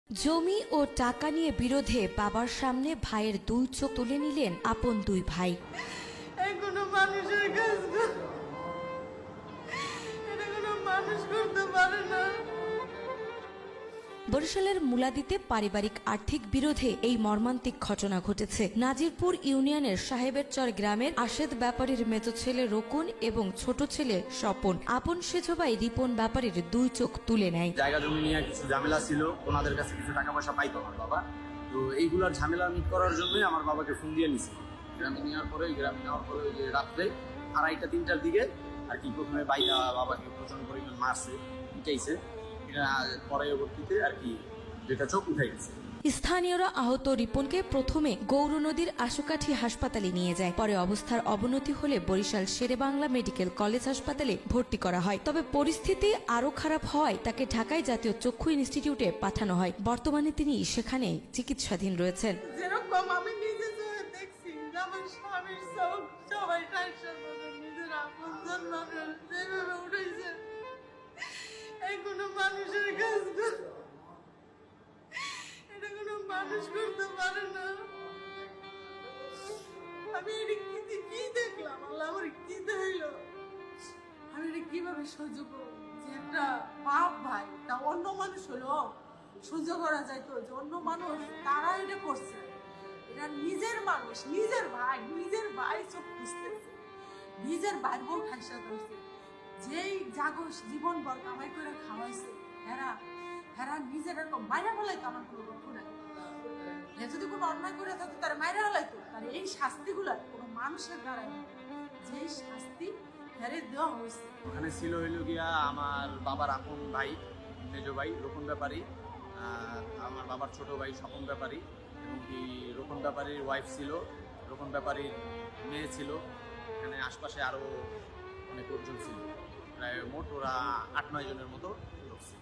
জমি ও টাকা নিয়ে বিরোধে বাবার সামনে ভাইয়ের দুই চোখ তুলে নিলেন আপন দুই ভাই। কোনো মানুষের কাজ এটা কোনো মানুষ করতে পারে না। বরিশালের মুলাদিতে পারিবারিক আর্থিক বিরোধে এই মর্মান্তিক ঘটনা ঘটেছে। নাজিরপুর ইউনিয়নের সাহেবেরচর গ্রামের আশেদ ব্যাপারীর মেজো ছেলে রকুন এবং ছোট ছেলে স্বপন আপন সেজ ভাই রিপন ব্যাপারীর দুই চোখ তুলে নেয়। জায়গা জমি নিয়ে কিছু ঝামেলা ছিল, ওনাদের কাছে কিছু টাকা পয়সা পাইতো আমার বাবা। তো এইগুলোর ঝামেলা মিট করার জন্যই আমার বাবাকে ফোন দিয়ে নিছি। গ্রামে নেওয়ার পরে ওই যে রাত্রে 2:30-3টার দিকে আর কি প্রথমে বাইরা বাবাকে প্রচন্ড পরিমাণ মারছে, পিটাইছে। পরবর্তীতে আর কি যেটা চোখ উঠাই গেছে। স্থানীয়রা আহত রিপনকে প্রথমে গৌর নদীর আশুকাঠি হাসপাতালে নিয়ে যায়। পরে অবস্থার অবনতি হলে বরিশাল শেরেবাংলা মেডিকেল কলেজ হাসপাতালে ভর্তি করা হয়। তবে পরিস্থিতি আরো খারাপ হওয়ায় তাকে ঢাকায় জাতীয় চক্ষু ইনস্টিটিউটে পাঠানো হয়। বর্তমানে তিনি সেখানে চিকিৎসাধীন রয়েছেন। যেরকম আমি নিজে চোখে দেখছি আমার স্বামীর চোখ সবাই নিজের আপনজন মানুষ যেভাবে উঠেছে কোনো মানুষের কাজ এটা কোনো মানুষ করতে পারে না। আমি এটা কি দেখলাম, আল্লাহ আমার কি দেখল, আমি এটা কিভাবে সহ্য করবো? যে একটা বাপ ভাই তা অন্য মানুষ হলো সহ্য করা যাইতো, যে অন্য মানুষ তারা এটা করছে, এটা নিজের মানুষ, নিজের ভাই চোখ খুঁজতেছে, নিজের ভাই বউ ঠাইসা করছে, যেই জাগস জীবন ভর কামাই করে খাওয়াইছে, হেরা নিজের এরকম মাইরা ফেলাইতো আমার কোনো দুঃখ নাই। যদি কোনো অন্যায় করে থাকতো তারা মাইরা ফেলাইতো, তার এই শাস্তিগুলো কোনো মানুষের দ্বারাই যেই শাস্তি হেরে দেওয়া হয়েছে। ওখানে ছিল হইল গিয়া আমার বাবার আপন ভাই মেজো ভাই রোকন ব্যাপারী, আমার বাবার ছোট ভাই স্বপন ব্যাপারী, এবং কি রোকন ব্যাপারীর ওয়াইফ ছিল, রোকন ব্যাপারীর মেয়ে ছিল। এখানে আশপাশে আরো অনেক লোকজন ছিল, প্রায় মোট ওরা 8-9 জনের মতো লোক ছিল।